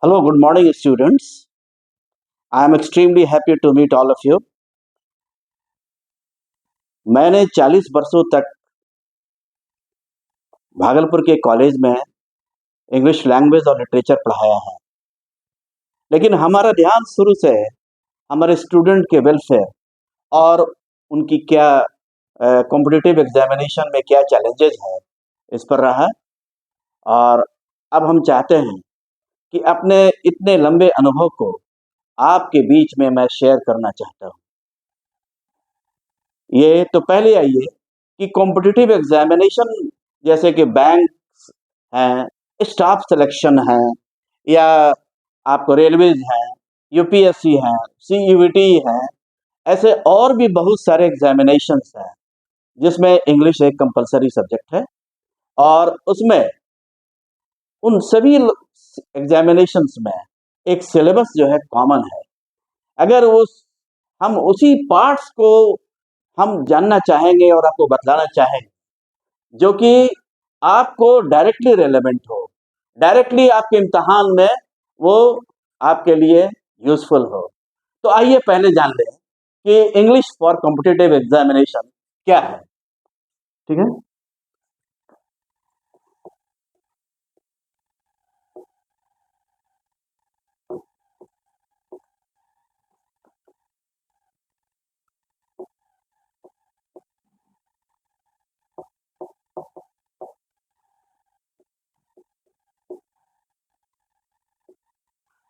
Hello, good morning, students. I am extremely happy to meet all of you. मैंने 40 वर्षों तक भागलपुर के college में इंग्लिश लैंग्वेज और लिटरेचर पढ़ाया है, लेकिन हमारा ध्यान शुरू से हमारे स्टूडेंट के वेलफेयर और उनकी क्या कॉम्पिटिटिव एग्जामिनेशन में क्या चैलेंजेस है इस पर रहा। और अब हम चाहते हैं कि अपने इतने लंबे अनुभव को आपके बीच में मैं शेयर करना चाहता हूँ। ये तो पहले आइए कि कॉम्पिटिटिव एग्जामिनेशन जैसे कि बैंक हैं, स्टाफ सिलेक्शन है, या आपको रेलवेज हैं, यूपीएससी हैं, सीयूईटी है, ऐसे और भी बहुत सारे एग्जामिनेशंस हैं जिसमें इंग्लिश एक कंपलसरी सब्जेक्ट है। और उसमें उन सभी एग्जामिनेशंस में एक सिलेबस जो है कॉमन है। अगर हम उसी पार्ट्स को हम जानना चाहेंगे और आपको बतलाना चाहेंगे जो कि आपको डायरेक्टली रेलेवेंट हो, डायरेक्टली आपके इम्तहान में वो आपके लिए यूजफुल हो, तो आइए पहले जान लें कि इंग्लिश फॉर कॉम्पिटिटिव एग्जामिनेशन क्या है। ठीक है,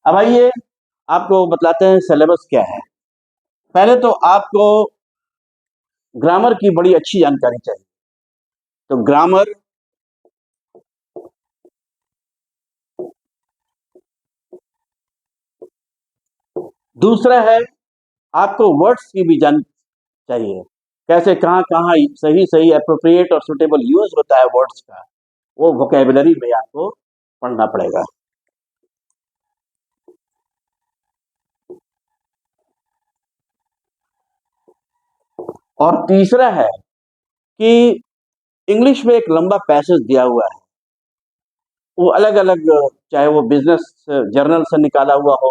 अब आइए आपको बतलाते हैं सिलेबस क्या है। पहले तो आपको ग्रामर की बड़ी अच्छी जानकारी चाहिए, तो ग्रामर, दूसरा है आपको वर्ड्स की भी जान चाहिए, कैसे कहाँ कहाँ सही सही अप्रोप्रिएट और सुटेबल यूज होता है वर्ड्स का, वो वोकेबुलरी में आपको पढ़ना पड़ेगा। और तीसरा है कि इंग्लिश में एक लंबा पैसेज दिया हुआ है, वो अलग अलग, चाहे वो बिजनेस जर्नल से निकाला हुआ हो,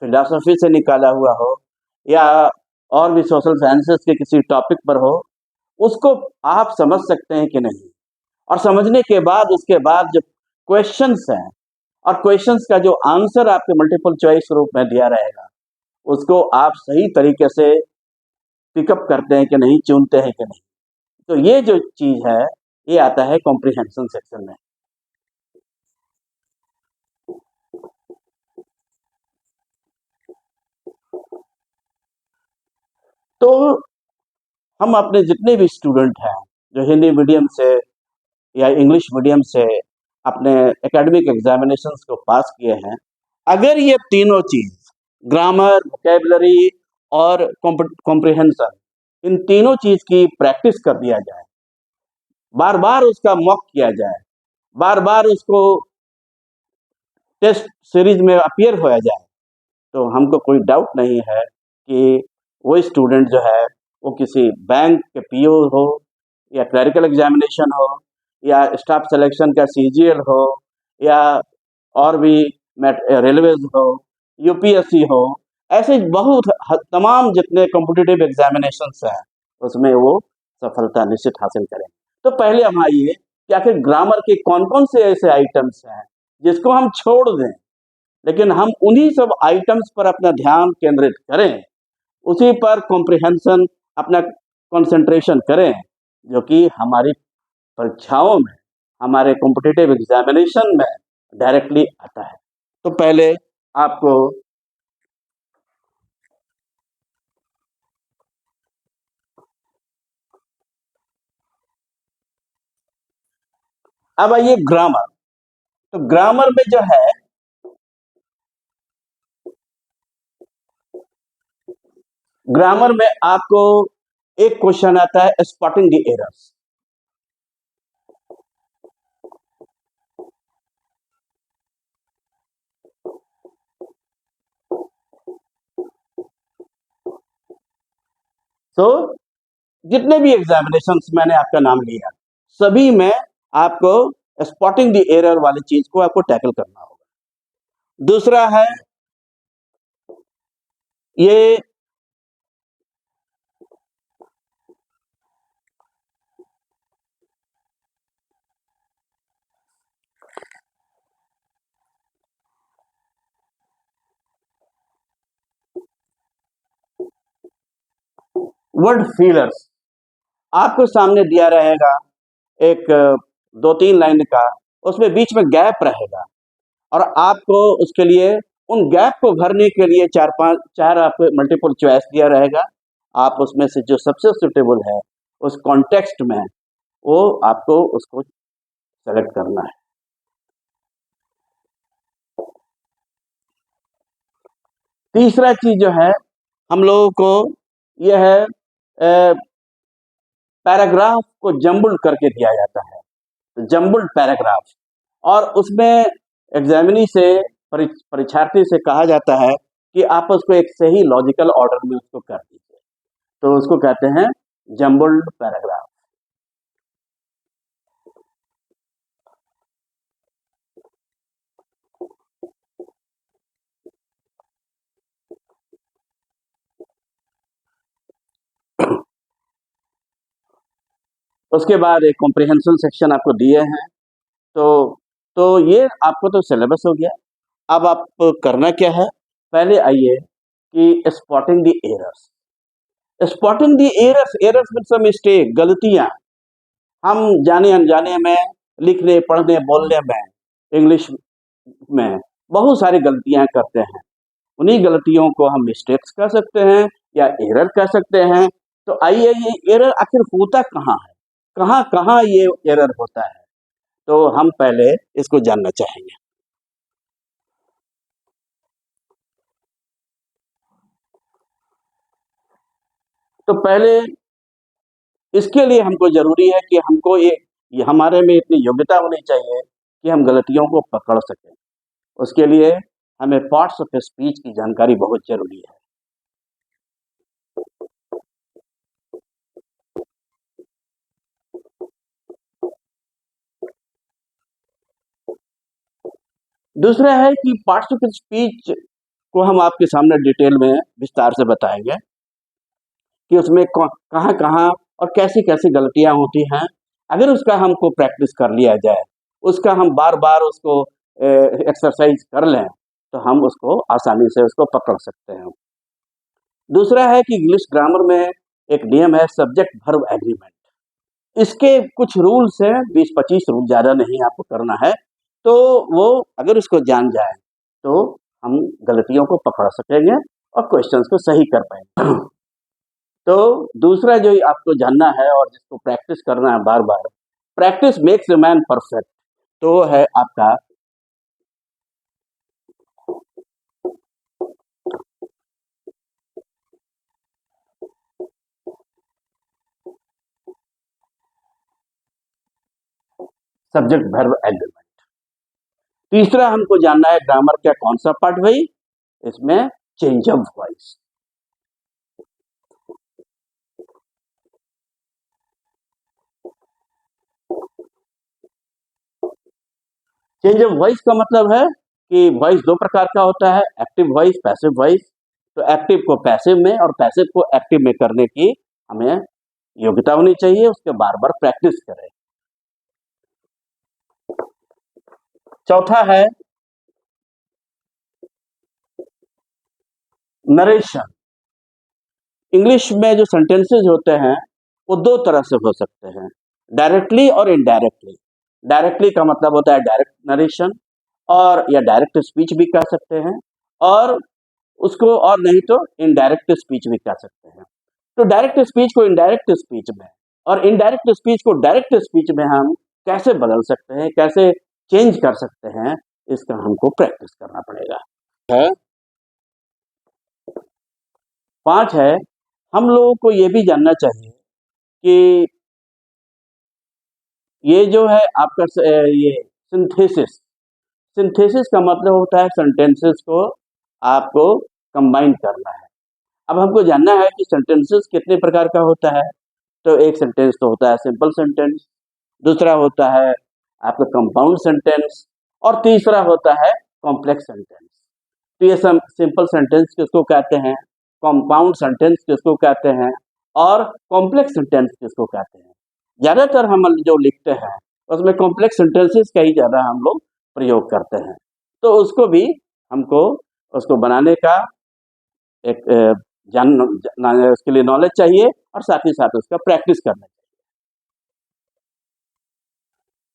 फिलोसफी से निकाला हुआ हो, या और भी सोशल साइंसेस के किसी टॉपिक पर हो, उसको आप समझ सकते हैं कि नहीं। और समझने के बाद उसके बाद जो क्वेश्चंस हैं और क्वेश्चंस का जो आंसर आपके मल्टीपल चॉइस रूप में दिया रहेगा, उसको आप सही तरीके से पिकअप करते हैं कि नहीं, चुनते हैं कि नहीं। तो ये जो चीज है, ये आता है कॉम्प्रिहेंशन सेक्शन में। तो हम अपने जितने भी स्टूडेंट हैं जो हिंदी मीडियम से या इंग्लिश मीडियम से अपने एकेडमिक एग्जामिनेशंस को पास किए हैं, अगर ये तीनों चीज, ग्रामर, वोकेबलरी और कॉम्प्रिहेंशन, इन तीनों चीज की प्रैक्टिस कर दिया जाए, बार बार उसका मॉक किया जाए, बार बार उसको टेस्ट सीरीज में अपीयर होया जाए, तो हमको कोई डाउट नहीं है कि वो स्टूडेंट जो है वो किसी बैंक के पीओ हो, या क्लरिकल एग्जामिनेशन हो, या स्टाफ सिलेक्शन का सीजीएल हो, या और भी रेलवेज हो, यूपीएससी हो, ऐसे बहुत तमाम जितने कॉम्पिटिटिव एग्जामिनेशंस हैं उसमें वो सफलता निश्चित हासिल करें। तो पहले हम आइए कि आखिर ग्रामर के कौन कौन से ऐसे आइटम्स हैं जिसको हम छोड़ दें, लेकिन हम उन्हीं सब आइटम्स पर अपना ध्यान केंद्रित करें, उसी पर कॉम्प्रिहेंशन अपना कंसंट्रेशन करें, जो कि हमारी परीक्षाओं में, हमारे कॉम्पिटिटिव एग्जामिनेशन में डायरेक्टली आता है। तो पहले आपको अब आइए ग्रामर। तो ग्रामर में जो है, ग्रामर में आपको एक क्वेश्चन आता है, स्पॉटिंग द एरर्स। तो जितने भी एग्जामिनेशंस मैंने आपका नाम लिया, सभी में आपको स्पॉटिंग द एरर वाली चीज को आपको टैकल करना होगा। दूसरा है ये वर्ड फीलर्स आपको सामने दिया रहेगा, एक 2-3 लाइन का, उसमें बीच में गैप रहेगा और आपको उसके लिए उन गैप को भरने के लिए 4 आपको मल्टीपल चॉइस दिया रहेगा। आप उसमें से जो सबसे सूटेबल है उस कॉन्टेक्स्ट में वो आपको उसको सेलेक्ट करना है। तीसरा चीज जो है हम लोगों को यह है पैराग्राफ को जम्बल्ड करके दिया जाता है, जम्बल्ड पैराग्राफ, और उसमें एग्जामिनी से परीक्षार्थी से कहा जाता है कि आप उसको एक सही लॉजिकल ऑर्डर में उसको कर दीजिए, तो उसको कहते हैं जम्बल्ड पैराग्राफ। उसके बाद एक कॉम्प्रिहेंशन सेक्शन आपको दिए हैं, तो ये आपको तो सिलेबस हो गया। अब आप करना क्या है, पहले आइए कि spotting the errors. Spotting the errors, errors means mistake, गलतियां हम जाने अनजाने में लिखने पढ़ने बोलने में इंग्लिश में बहुत सारी गलतियां करते हैं। उन्हीं गलतियों को हम मिस्टेक्स कह सकते हैं या एरर कह सकते हैं। तो आइए ये एरर आखिर होता कहाँ है, कहाँ कहाँ ये एरर होता है, तो हम पहले इसको जानना चाहेंगे। तो पहले इसके लिए हमको जरूरी है कि हमको ये हमारे में इतनी योग्यता होनी चाहिए कि हम गलतियों को पकड़ सकें। उसके लिए हमें पार्ट्स ऑफ स्पीच की जानकारी बहुत जरूरी है। दूसरा है कि पार्ट्स ऑफ स्पीच को हम आपके सामने डिटेल में विस्तार से बताएंगे कि उसमें कहाँ कहाँ और कैसी कैसी गलतियां होती हैं। अगर उसका हमको प्रैक्टिस कर लिया जाए, उसका हम बार बार उसको एक्सरसाइज कर लें, तो हम उसको आसानी से उसको पकड़ सकते हैं। दूसरा है कि इंग्लिश ग्रामर में एक नियम है सब्जेक्ट वर्ब एग्रीमेंट। इसके कुछ रूल्स हैं, 20-25 रूल, ज़्यादा नहीं आपको करना है। तो वो अगर उसको जान जाए तो हम गलतियों को पकड़ सकेंगे और क्वेश्चंस को सही कर पाएंगे। तो दूसरा जो आपको जानना है और जिसको प्रैक्टिस करना है बार बार, practice makes a man perfect, तो वो है आपका सब्जेक्ट वर्ब एग्रीमेंट। तीसरा हमको जानना है ग्रामर का कौन सा पार्ट भाई, इसमें change of voice. Change of voice का मतलब है कि वॉइस दो प्रकार का होता है, एक्टिव वॉइस, पैसिव वॉइस। तो एक्टिव को पैसिव में और पैसिव को एक्टिव में करने की हमें योग्यता होनी चाहिए, उसके बार बार प्रैक्टिस करें। चौथा है नरेशन। इंग्लिश में जो सेंटेंसेस होते हैं वो दो तरह से हो सकते हैं, डायरेक्टली और इनडायरेक्टली। डायरेक्टली का मतलब होता है डायरेक्ट नरेशन, और या डायरेक्ट स्पीच भी कह सकते हैं, और उसको और नहीं तो इनडायरेक्ट स्पीच भी कह सकते हैं। तो डायरेक्ट स्पीच को इनडायरेक्ट स्पीच में और इनडायरेक्ट स्पीच को डायरेक्ट स्पीच में हम कैसे बदल सकते हैं, कैसे चेंज कर सकते हैं, इसका हमको प्रैक्टिस करना पड़ेगा। है 5 है, हम लोगों को ये भी जानना चाहिए कि ये जो है आपका ये सिंथेसिस। सिंथेसिस का मतलब होता है सेंटेंसेस को आपको कंबाइन करना है। अब हमको जानना है कि सेंटेंसेस कितने प्रकार का होता है। तो एक सेंटेंस तो होता है सिंपल सेंटेंस, दूसरा होता है आपका कंपाउंड सेंटेंस, और तीसरा होता है कॉम्प्लेक्स सेंटेंस। तो ये सिंपल सेंटेंस किसको कहते हैं, कंपाउंड सेंटेंस किसको कहते हैं, और कॉम्प्लेक्स सेंटेंस किसको कहते हैं। ज़्यादातर हम जो लिखते हैं उसमें कॉम्प्लेक्स सेंटेंसेस का ही ज़्यादा हम लोग प्रयोग करते हैं। तो उसको भी हमको उसको बनाने का एक उसके लिए नॉलेज चाहिए और साथ ही साथ उसका प्रैक्टिस करना चाहिए।